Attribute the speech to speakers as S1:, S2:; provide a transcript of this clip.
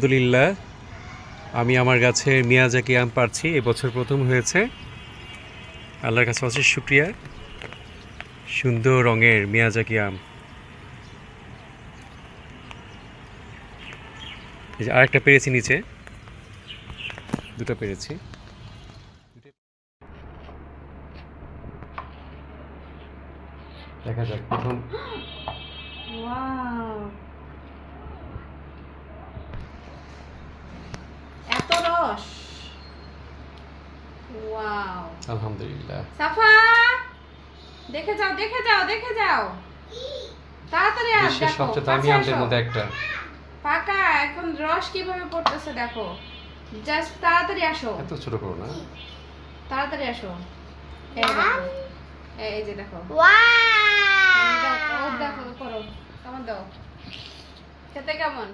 S1: আলহামদুলিল্লাহ, আমি আমার গাছের মিয়াজাকি আম পাড়ছি। এবছর প্রথম হয়েছে। আল্লাহর কাছে অশেষ শুকরিয়া। সুন্দর রঙের মিয়াজাকি আম। এই যে আরেকটা পেরেছি নিচে, দুটো পেরেছি। দেখা যাক প্রথম।
S2: ওয়াও, এত রস! ওয়াও,
S1: আলহামদুলিল্লাহ।
S2: সাফা, দেখে যাও, দেখে যাও, দেখে যাও, তাড়াতাড়ি আস।
S1: বিশ্বের
S2: দেখো,
S1: সবচেয়ে দামি
S2: কাছে
S1: আমদের
S2: আসো।
S1: মধ্যে একটা।
S2: পাকা, এখন রস কিভাবে পড়তেছে দেখো। জাস্ট তাড়াতাড়ি আসো,
S1: এত ছোট করো না।
S2: তাড়াতাড়ি আসো। এই দেখো, এই যে দেখো।
S3: ওয়াও!
S2: দেখো, করো, কেমন দাও, খেতে কেমন?